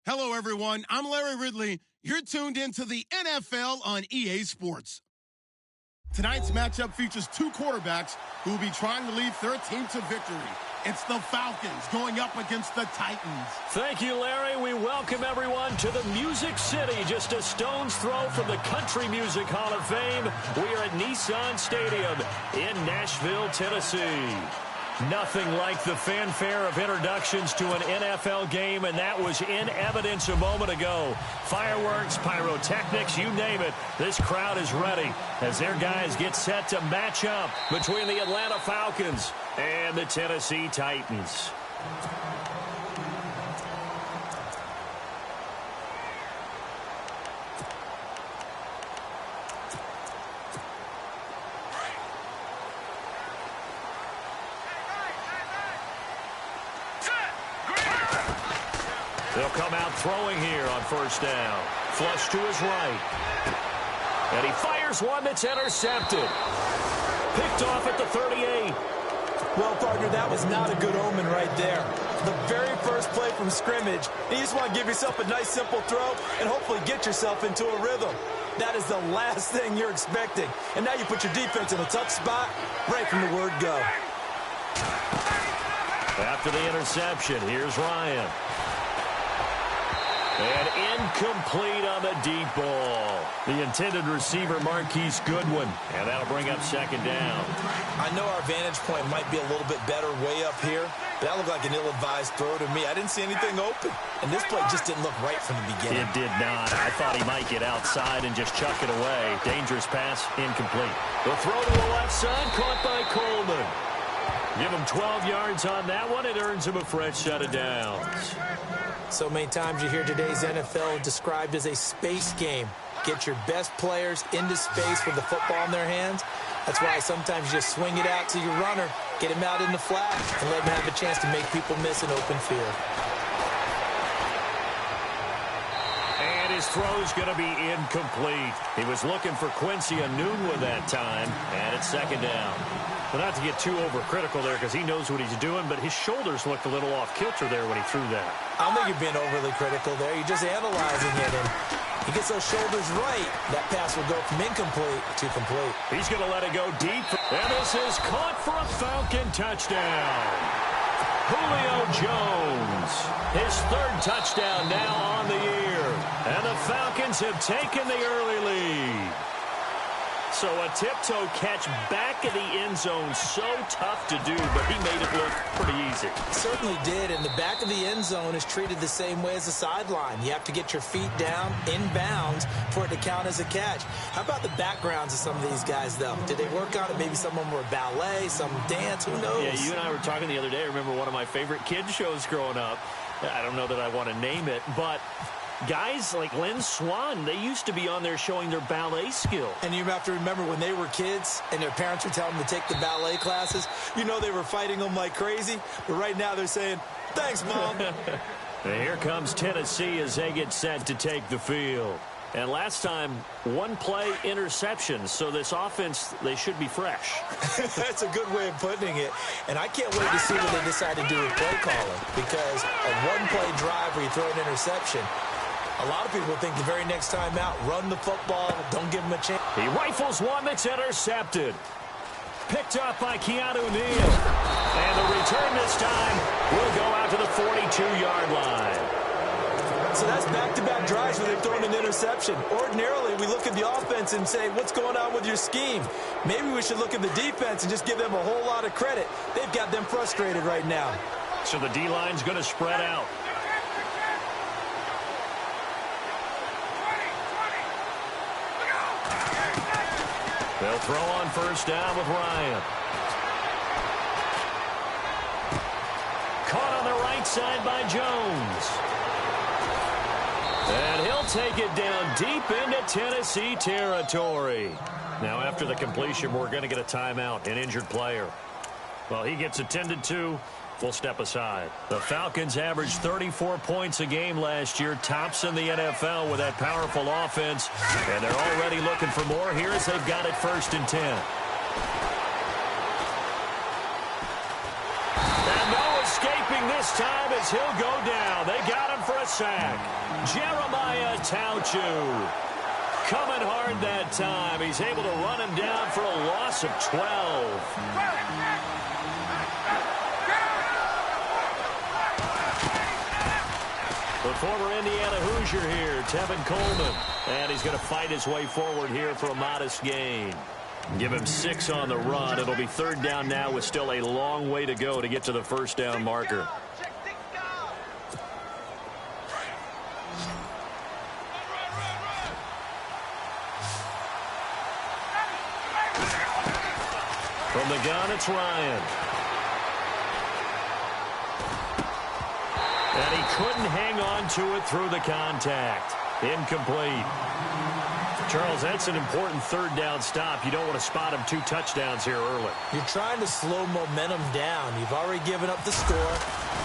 Hello, everyone. I'm Larry Ridley. You're tuned into the NFL on EA Sports. Tonight's matchup features two quarterbacks who will be trying to lead their team to victory. It's the Falcons going up against the Titans. Thank you, Larry. We welcome everyone to the Music City, just a stone's throw from the Country Music Hall of Fame. We are at Nissan Stadium in Nashville, Tennessee. Nothing like the fanfare of introductions to an NFL game, and that was in evidence a moment ago. Fireworks, pyrotechnics, you name it. This crowd is ready as their guys get set to match up between the Atlanta Falcons and the Tennessee Titans. They'll come out throwing here on first down. Flush to his right. And he fires one that's intercepted. Picked off at the 38. Well, partner, that was not a good omen right there. The very first play from scrimmage, you just want to give yourself a nice, simple throw and hopefully get yourself into a rhythm. That is the last thing you're expecting. And now you put your defense in a tough spot right from the word go. After the interception, here's Ryan. And incomplete on the deep ball. The intended receiver, Marquise Goodwin. And that'll bring up second down. I know our vantage point might be a little bit better way up here, but that looked like an ill-advised throw to me. I didn't see anything open. And this play just didn't look right from the beginning. It did not. I thought he might get outside and just chuck it away. Dangerous pass, incomplete. The throw to the left side, caught by Coleman. Give him 12 yards on that one. It earns him a fresh set of downs. So many times you hear today's NFL described as a space game. Get your best players into space with the football in their hands. That's why sometimes you just swing it out to your runner, get him out in the flat, and let him have a chance to make people miss an open field. And his throw's going to be incomplete. He was looking for Quincy Enunwa that time, and it's second down. Well, not to get too overcritical there because he knows what he's doing, but his shoulders looked a little off kilter there when he threw that. I don't think you're being overly critical there. You're just analyzing it, and he gets those shoulders right. That pass will go from incomplete to complete. He's going to let it go deep. And this is caught for a Falcon touchdown. Julio Jones, his third touchdown now on the year. And the Falcons have taken the early lead. So a tiptoe catch back in the end zone, so tough to do, but he made it look pretty easy. Certainly did, and the back of the end zone is treated the same way as the sideline. You have to get your feet down in bounds for it to count as a catch. How about the backgrounds of some of these guys, though? Did they work on it? Maybe some of them were ballet, some dance, who knows? Yeah, you and I were talking the other day. I remember one of my favorite kids shows growing up. I don't know that I want to name it, but guys like Lynn Swann, they used to be on there showing their ballet skill. And you have to remember when they were kids and their parents were telling them to take the ballet classes, you know they were fighting them like crazy. But right now they're saying, thanks, Mom. And here comes Tennessee as they get set to take the field. And last time, one play interception. So this offense, they should be fresh. That's a good way of putting it. And I can't wait to see what they decide to do with play calling. Because a one-play drive where you throw an interception, a lot of people think the very next time out, run the football, don't give him a chance. He rifles one that's intercepted. Picked up by Keanu Neal. And the return this time will go out to the 42-yard line. So that's back-to-back drives where they've thrown an interception. Ordinarily, we look at the offense and say, what's going on with your scheme? Maybe we should look at the defense and just give them a whole lot of credit. They've got them frustrated right now. So the D-line's going to spread out. They'll throw on first down with Ryan. Caught on the right side by Jones. And he'll take it down deep into Tennessee territory. Now, after the completion, we're going to get a timeout, an injured player. Well, he gets attended to. We'll step aside. The Falcons averaged 34 points a game last year, tops in the NFL with that powerful offense. And they're already looking for more here as they've got it 1st and 10. And no escaping this time as he'll go down. They got him for a sack. Jeremiah0876's. Coming hard that time. He's able to run him down for a loss of 12. The former Indiana Hoosier here, Tevin Coleman. And he's going to fight his way forward here for a modest gain. Give him 6 on the run. It'll be 3rd down now with still a long way to go to get to the 1st down marker. From the gun, it's Ryan. And he couldn't hang on to it through the contact. Incomplete. Charles, that's an important 3rd down stop. You don't want to spot him 2 touchdowns here early. You're trying to slow momentum down. You've already given up the score.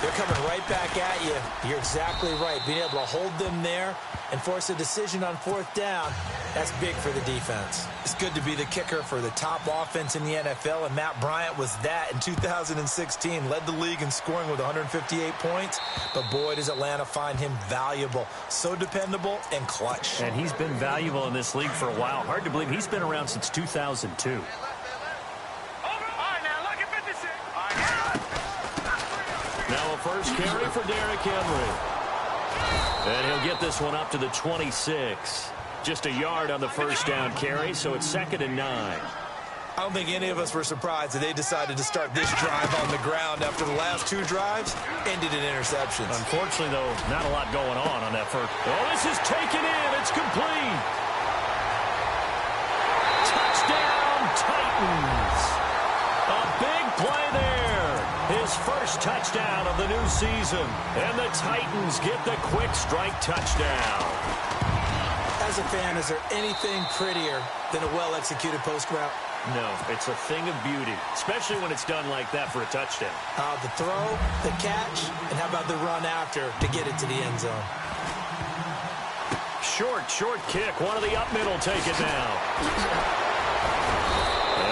They're coming right back at you. You're exactly right. Being able to hold them there and force a decision on 4th down, that's big for the defense. It's good to be the kicker for the top offense in the NFL, and Matt Bryant was that in 2016. Led the league in scoring with 158 points, but boy, does Atlanta find him valuable. So dependable and clutch. And he's been valuable in this league for a while. Hard to believe he's been around since 2002. Now a first carry for Derrick Henry. And he'll get this one up to the 26. Just a yard on the 1st down carry, so it's 2nd and 9. I don't think any of us were surprised that they decided to start this drive on the ground after the last 2 drives ended in interceptions. Unfortunately, though, not a lot going on that first. Oh, this is taken in. It's complete. Touchdown, Titans. A big play there. His first touchdown of the new season. And the Titans get the quick strike touchdown. As a fan, is there anything prettier than a well-executed post route? No, it's a thing of beauty, especially when it's done like that for a touchdown. The throw, the catch, and how about the run after to get it to the end zone? Short kick. One of the up middle take it now.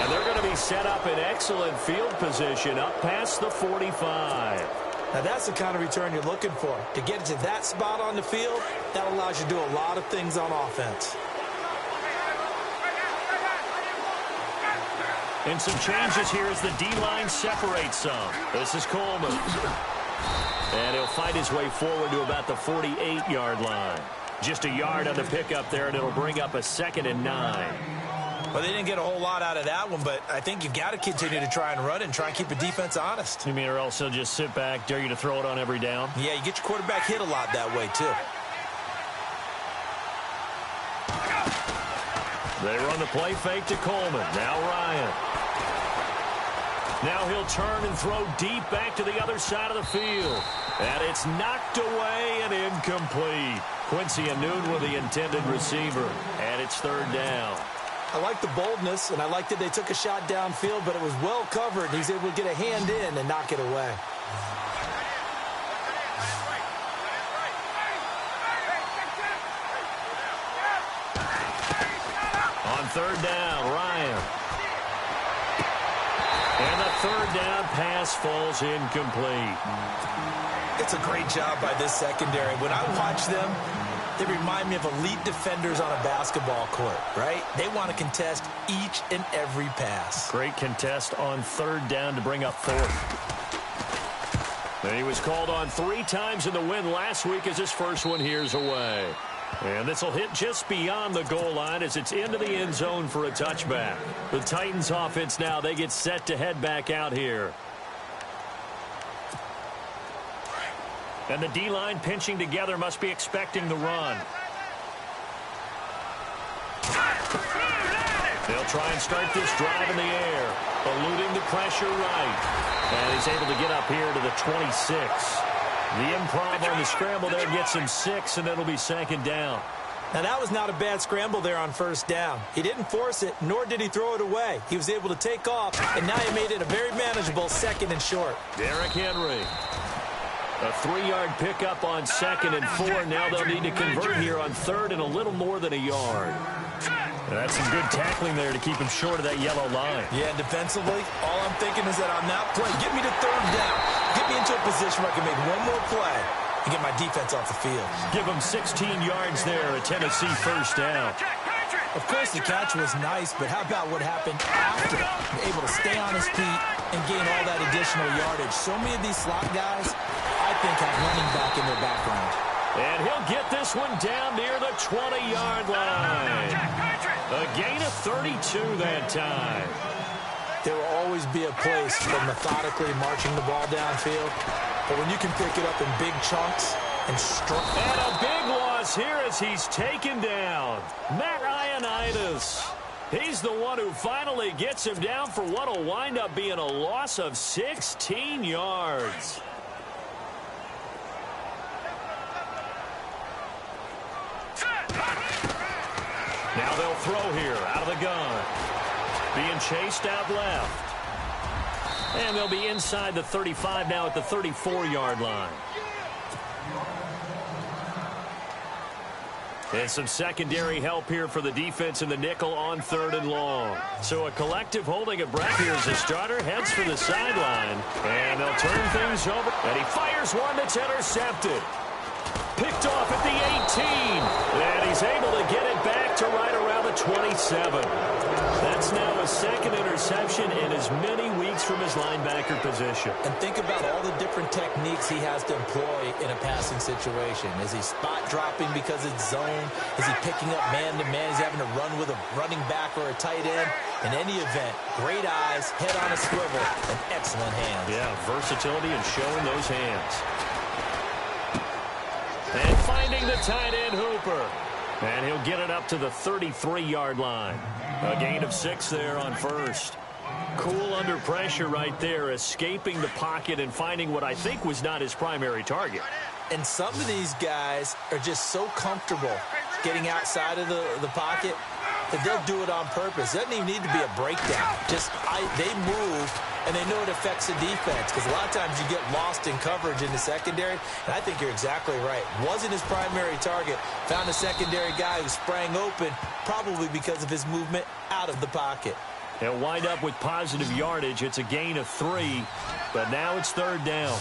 And they're going to be set up in excellent field position up past the 45. Now, that's the kind of return you're looking for. To get it to that spot on the field, that allows you to do a lot of things on offense. And some changes here as the D-line separates some. This is Coleman. And he'll fight his way forward to about the 48-yard line. Just a yard on the pickup there, and it'll bring up a 2nd and 9. Well, they didn't get a whole lot out of that one, but I think you've got to continue to try and run it and try and keep the defense honest. You mean, or else they'll just sit back, dare you to throw it on every down? Yeah, you get your quarterback hit a lot that way, too. They run the play fake to Coleman. Now Ryan. Now he'll turn and throw deep back to the other side of the field. And it's knocked away and incomplete. Quincy Anoon with the intended receiver. And it's 3rd down. I like the boldness, and I like that they took a shot downfield, but it was well covered. He's able to get a hand in and knock it away. On 3rd down, Ryan. And the 3rd down pass falls incomplete. It's a great job by this secondary. When I watch them, they remind me of elite defenders on a basketball court, right? They want to contest each and every pass. Great contest on 3rd down to bring up 4th. And he was called on 3 times in the win last week as his first one here's away. And this will hit just beyond the goal line as it's into the end zone for a touchback. The Titans offense now, they get set to head back out here. And the D-line pinching together must be expecting the run. They'll try and start this drive in the air, eluding the pressure right. And he's able to get up here to the 26. The improv on the scramble there gets him 6, and it'll be 2nd down. Now, that was not a bad scramble there on 1st down. He didn't force it, nor did he throw it away. He was able to take off, and now he made it a very manageable 2nd and short. Derrick Henry. A 3-yard pickup on 2nd and 4. Now they'll need to convert here on 3rd and a little more than a yard. And that's some good tackling there to keep him short of that yellow line. Yeah, and defensively, all I'm thinking is that on that play, get me to 3rd down. Get me into a position where I can make one more play. and get my defense off the field. Give them 16 yards there, a Tennessee first down. Of course, the catch was nice, but how about what happened after? Able to stay on his feet and gain all that additional yardage. So many of these slot guys, I think, have running back in their background. And he'll get this one down near the 20-yard line. A gain of 32 that time. There will always be a place for methodically marching the ball downfield, but when you can pick it up in big chunks and strong. And a big loss here as he's taken down. Matt Ioannidis. He's the one who finally gets him down for what will wind up being a loss of 16 yards. Now they'll throw here out of the gun. Being chased out left. And they'll be inside the 35 now at the 34-yard line. And some secondary help here for the defense in the nickel on 3rd and long. So a collective holding of breath here as the starter heads for the sideline. And they'll turn things over. And he fires one that's intercepted. Picked off at the 18. And he's able to get it back to right around the 27. That's now his second interception in as many weeks from his linebacker position. And think about all the different techniques he has to employ in a passing situation. Is he spot dropping because it's zone? Is he picking up man-to-man? Is he having to run with a running back or a tight end? In any event, great eyes, head on a swivel, and excellent hands. Yeah, versatility and showing those hands. And finding the tight end, Hooper. And he'll get it up to the 33-yard line. A gain of 6 there on first. Cool under pressure right there, escaping the pocket and finding what I think was not his primary target. And some of these guys are just so comfortable getting outside of the pocket that they'll do it on purpose. It doesn't even need to be a breakdown. They move, and they know it affects the defense because a lot of times you get lost in coverage in the secondary, and I think you're exactly right. Wasn't his primary target. Found a secondary guy who sprang open, probably because of his movement out of the pocket. They'll wind up with positive yardage. It's a gain of 3, but now it's 3rd down.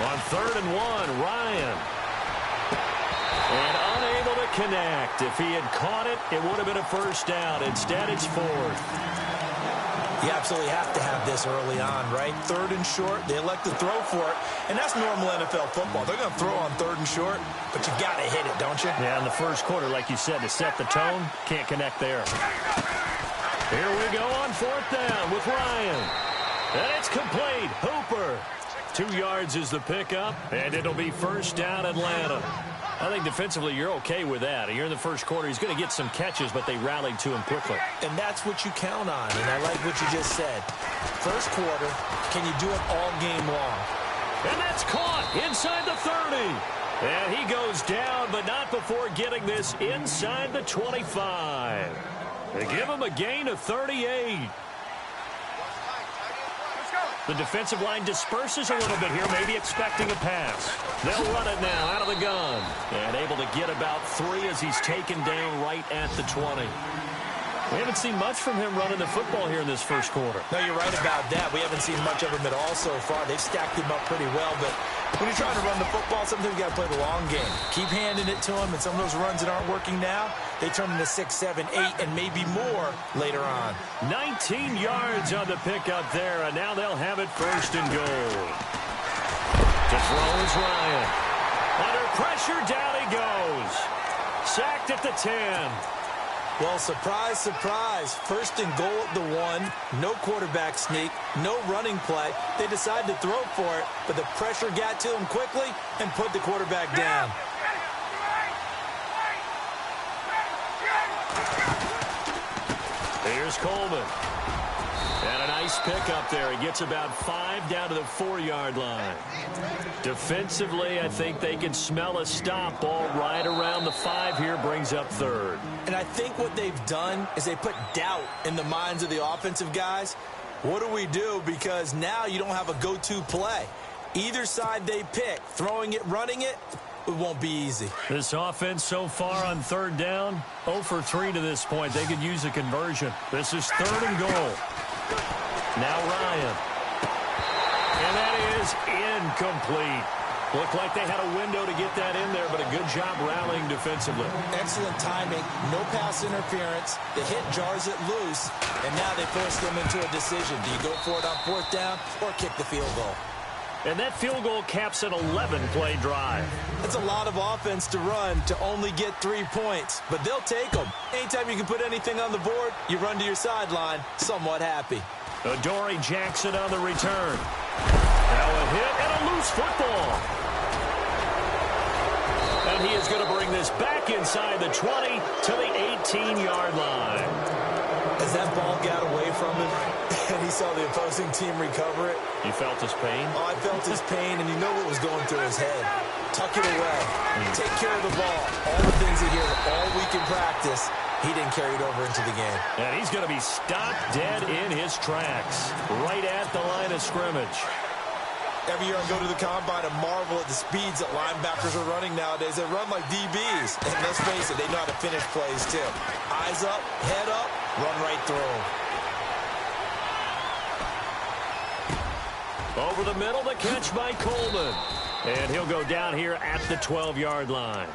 On 3rd and 1, Ryan. And unable to connect. If he had caught it, it would have been a first down. Instead, it's 4th. You absolutely have to have this early on, right? 3rd and short, they elect to throw for it, and that's normal NFL football. They're going to throw on 3rd and short, but you got to hit it, don't you? Yeah, in the first quarter, like you said, to set the tone, can't connect there. Here we go on 4th down with Ryan. And it's complete. Hooper. 2 yards is the pickup, and it'll be first down Atlanta. I think defensively you're okay with that. You're in the first quarter. He's going to get some catches, but they rallied to him quickly. And that's what you count on, and I like what you just said. First quarter, can you do it all game long? And that's caught inside the 30. And he goes down, but not before getting this inside the 25. They give him a gain of 38. The defensive line disperses a little bit here, maybe expecting a pass. They'll run it now out of the gun. And able to get about 3 as he's taken down right at the 20. We haven't seen much from him running the football here in this first quarter. No, you're right about that. We haven't seen much of him at all so far. They've stacked him up pretty well, but when you're trying to run the football, sometimes you got to play the long game. Keep handing it to him, and some of those runs that aren't working now, they turn into 6, 7, 8, and maybe more later on. 19 yards on the pickup there, and now they'll have it 1st and goal. To throw is Ryan. Under pressure, down he goes. Sacked at the 10. Well, surprise, surprise. 1st and goal at the 1. No quarterback sneak. No running play. They decide to throw for it, but the pressure got to him quickly and put the quarterback down. Here's Coleman. And a nice pickup there. He gets about 5 down to the 4-yard line. Defensively, I think they can smell a stop ball right around the 5 here. Brings up 3rd. And I think what they've done is they put doubt in the minds of the offensive guys. What do we do? Because now you don't have a go-to play. Either side they pick, throwing it, running it, it won't be easy. This offense so far on 3rd down, 0 for 3 to this point. They could use a conversion. This is 3rd and goal. Now Ryan. And that is incomplete. Looked like they had a window to get that in there, but a good job rallying defensively. Excellent timing. No pass interference. The hit jars it loose, and now they force them into a decision. Do you go for it on 4th down or kick the field goal? And that field goal caps an 11-play drive. That's a lot of offense to run to only get 3 points, but they'll take them. Anytime you can put anything on the board, you run to your sideline, somewhat happy. Adoree Jackson on the return. Now a hit and a loose football. And he is going to bring this back inside the 20 to the 18-yard line. As that ball got away from him and he saw the opposing team recover it. You felt his pain? Oh, I felt his pain, and you know what was going through his head. Tuck it away. Take care of the ball. All the things he hears all week in practice, he didn't carry it over into the game. And he's going to be stopped dead in his tracks, right at the line of scrimmage. Every year I go to the combine and marvel at the speeds that linebackers are running nowadays. They run like DBs. And let's face it, they know how to finish plays too. Eyes up, head up, run right through them. Over the middle, the catch by Coleman. And he'll go down here at the 12-yard line.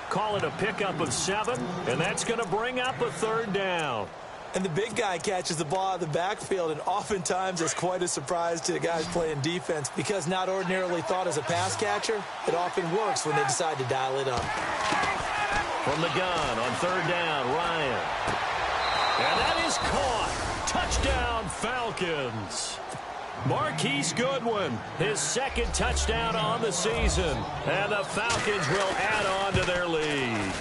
Call it a pickup of 7, and that's going to bring up a 3rd down. And the big guy catches the ball out of the backfield, and oftentimes it's quite a surprise to the guys playing defense because not ordinarily thought as a pass catcher, it often works when they decide to dial it up. From the gun on 3rd down, Ryan. And that is caught. Touchdown, Falcons. Marquise Goodwin, his 2nd touchdown on the season. And the Falcons will add on to their lead.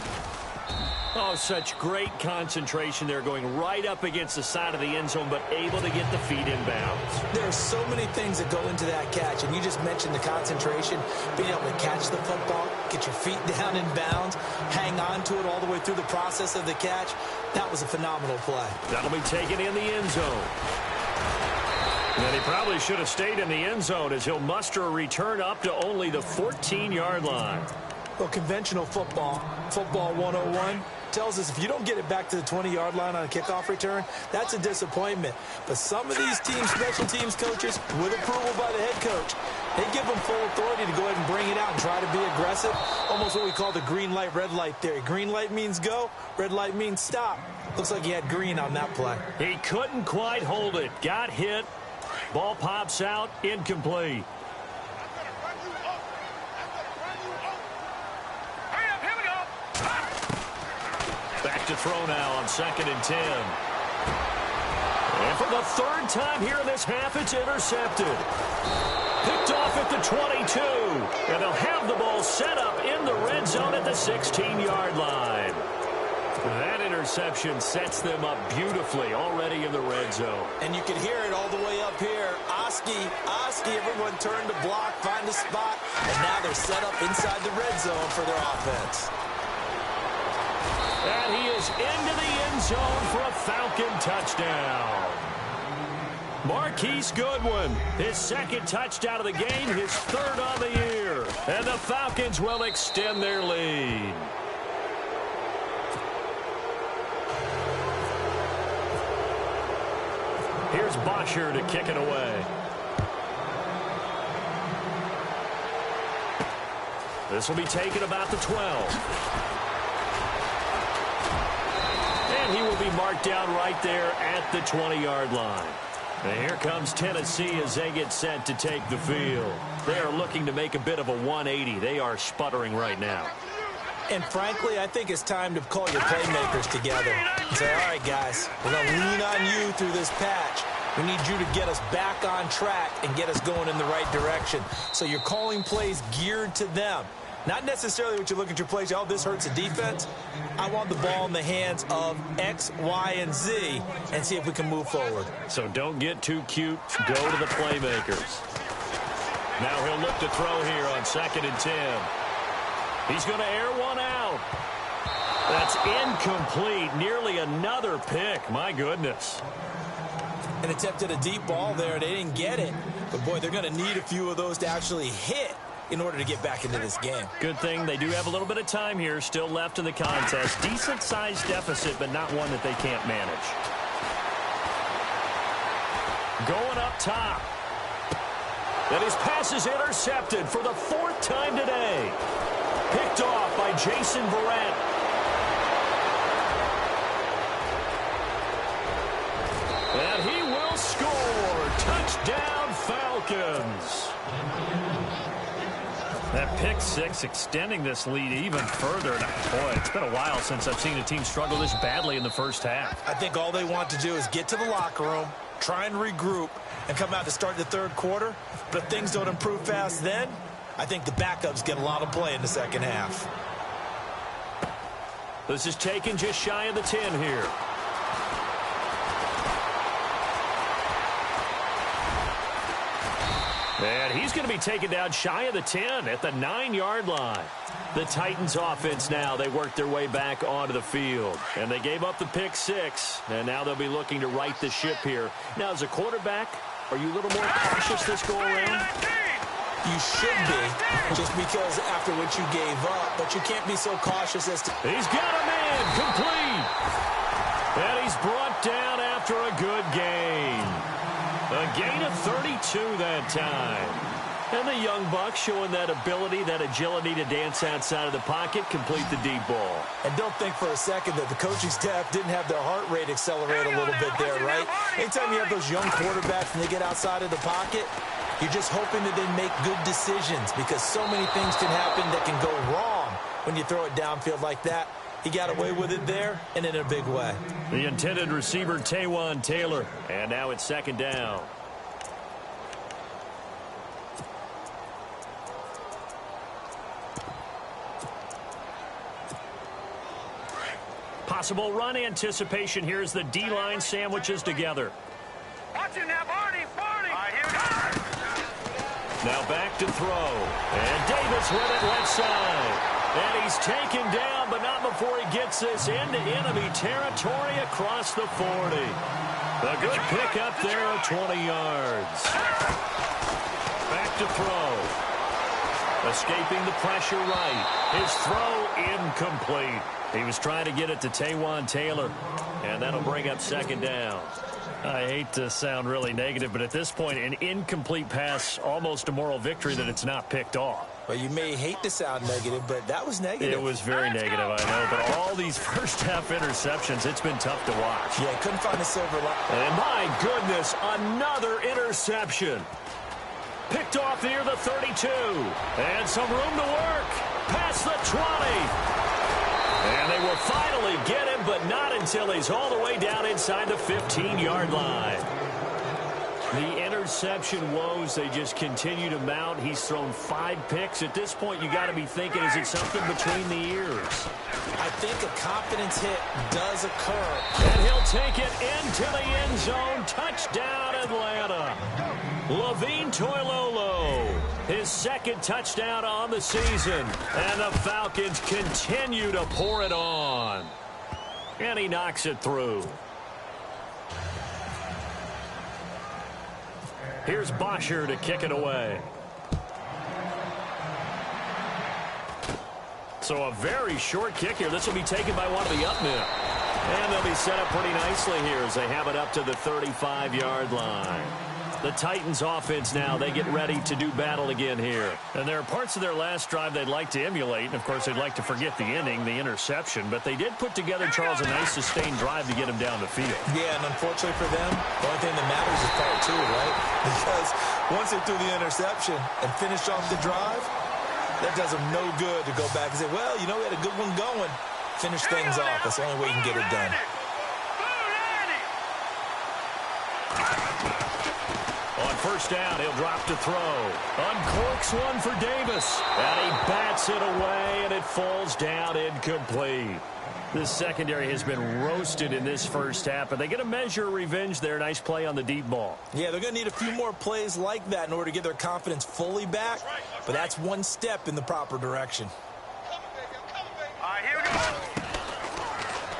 Oh, such great concentration there, going right up against the side of the end zone, but able to get the feet in bounds. There are so many things that go into that catch, and you just mentioned the concentration, being able to catch the football, get your feet down in bounds, hang on to it all the way through the process of the catch. That was a phenomenal play. That'll be taken in the end zone. And he probably should have stayed in the end zone as he'll muster a return up to only the 14-yard line. Well, conventional football 101, tells us if you don't get it back to the 20-yard line on a kickoff return, that's a disappointment. But some of these teams, special teams coaches, with approval by the head coach, they give them full authority to go ahead and bring it out and try to be aggressive. Almost what we call the green light, red light theory. Green light means go, red light means stop. Looks like he had green on that play. He couldn't quite hold it. Got hit. Ball pops out, incomplete. Back to throw now on 2nd and 10. And for the 3rd time here in this half, it's intercepted. Picked off at the 22. And they'll have the ball set up in the red zone at the 16-yard line. That interception sets them up beautifully already in the red zone. And you can hear it all the way up here. Oski, everyone turned to block, find a spot, and now they're set up inside the red zone for their offense. And he is into the end zone for a Falcon touchdown. Marquise Goodwin, his 2nd touchdown of the game, his 3rd on the year. And the Falcons will extend their lead. Here's Bosher to kick it away. This will be taken about the 12. And he will be marked down right there at the 20-yard line. And here comes Tennessee as they get set to take the field. They are looking to make a bit of a 180. They are sputtering right now. And frankly, I think it's time to call your playmakers together and say, all right, guys, we're going to lean on you through this patch. We need you to get us back on track and get us going in the right direction. So you're calling plays geared to them. Not necessarily what you look at your plays, oh, this hurts the defense. I want the ball in the hands of X, Y, and Z and see if we can move forward. So don't get too cute. Go to the playmakers. Now he'll look to throw here on 2nd and 10. He's going to air one out. That's incomplete. Nearly another pick. My goodness. And attempted a deep ball there. They didn't get it. But, boy, they're going to need a few of those to actually hit in order to get back into this game. Good thing they do have a little bit of time here still left in the contest. Decent-sized deficit, but not one that they can't manage. Going up top. And his pass is intercepted for the 4th time today. Picked off by Jason Verrett. And he will score. Touchdown, Falcons. That pick six extending this lead even further. Boy, it's been a while since I've seen a team struggle this badly in the first half. I think all they want to do is get to the locker room, try and regroup, and come out to start the third quarter. But if things don't improve fast then, I think the backups get a lot of play in the second half. This is taken just shy of the 10 here. And he's going to be taken down shy of the 10 at the 9-yard line. The Titans offense now, they worked their way back onto the field. And they gave up the pick six. And now they'll be looking to right the ship here. Now, as a quarterback, are you a little more cautious this go-around? You should be, just because after what you gave up. But you can't be so cautious as to... He's got a man complete. And he's brought down after a good gain. A gain of 32 that time. And the young buck showing that ability, that agility to dance outside of the pocket, complete the deep ball. And don't think for a second that the coaching staff didn't have their heart rate accelerate a little bit there, right? Anytime you have those young quarterbacks and they get outside of the pocket, you're just hoping that they make good decisions because so many things can happen that can go wrong when you throw it downfield like that. He got away with it there and in a big way. The intended receiver, Taywan Taylor. And now it's second down. Possible run anticipation here as the D-line sandwiches together. Watch him now, Barney. All right, here we go. Now back to throw. And Davis with it left side. And he's taken down, but not before he gets this into enemy territory across the 40. A good pick up there at 20 yards. Back to throw. Escaping the pressure right. His throw incomplete. He was trying to get it to Taywan Taylor, and that'll bring up second down. I hate to sound really negative, but at this point, an incomplete pass, almost a moral victory that it's not picked off. Well, you may hate to sound negative, but that was negative. It was very negative, I know, but all these first-half interceptions, it's been tough to watch. Yeah, couldn't find a silver lining. And my goodness, another interception. Picked off near the 32. And some room to work. Past the 20. And they will finally get him, but not until he's all the way down inside the 15-yard line. The interception woes, they just continue to mount. He's thrown 5 picks. At this point, you got to be thinking, is it something between the ears? I think a confidence hit does occur. And he'll take it into the end zone. Touchdown, Atlanta. Levine Toilolo, his second touchdown on the season. And the Falcons continue to pour it on. And he knocks it through. Here's Bosher to kick it away. So a very short kick here. This will be taken by one of the up men. And they'll be set up pretty nicely here as they have it up to the 35-yard line. The Titans offense now, they get ready to do battle again here. And there are parts of their last drive they'd like to emulate. And, of course, they'd like to forget the inning, the interception. But they did put together, Charles, a nice sustained drive to get him down the field. Yeah, and unfortunately for them, the only thing that matters is part 2, right? Because once they threw the interception and finished off the drive, that does them no good to go back and say, well, you know, we had a good one going. Finish things off. That's the only way you can get it done. On first down, he'll drop to throw. Uncorks one for Davis. And he bats it away, and it falls down incomplete. This secondary has been roasted in this first half, but they get a measure of revenge there. Nice play on the deep ball. Yeah, they're going to need a few more plays like that in order to get their confidence fully back, but that's one step in the proper direction. All right, here we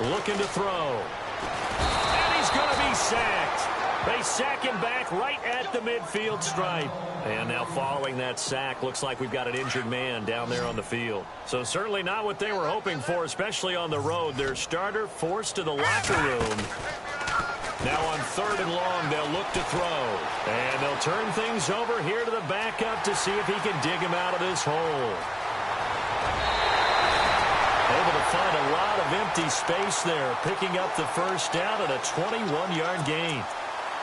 go. Looking to throw. And he's going to be sacked. They sack him back right at the midfield stripe. And now following that sack, looks like we've got an injured man down there on the field. So certainly not what they were hoping for, especially on the road. Their starter forced to the locker room. Now on 3rd and long, they'll look to throw. And they'll turn things over here to the backup to see if he can dig him out of this hole. Able to find a lot of empty space there, picking up the first down at a 21-yard gain.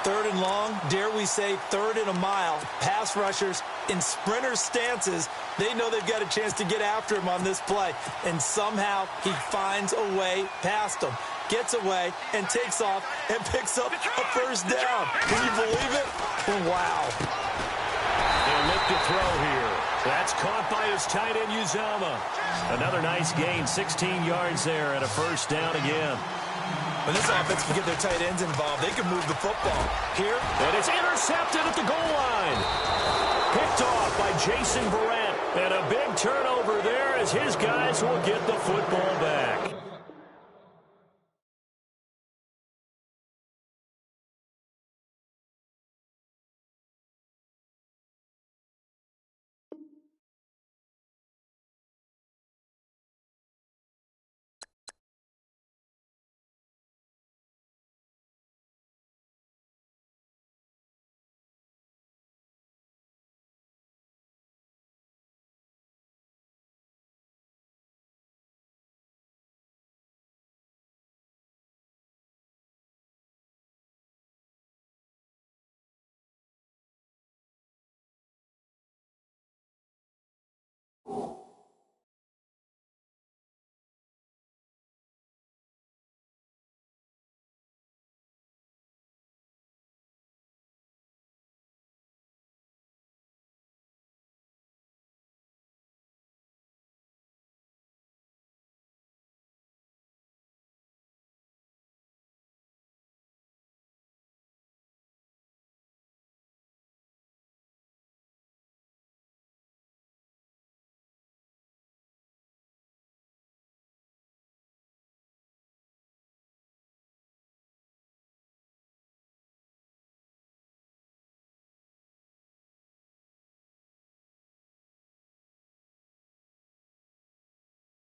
3rd and long, dare we say 3rd and a mile. Pass rushers in sprinter stances, they know they've got a chance to get after him on this play. And somehow he finds a way past them. Gets away and takes off and picks up a first down. Can you believe it? Wow. They'll look to throw here. That's caught by his tight end, Uzama. Another nice gain, 16 yards there and a first down again. When this offense can get their tight ends involved, they can move the football. Here. And it's intercepted at the goal line. Picked off by Jason Barrett. And a big turnover there as his guys will get the football back.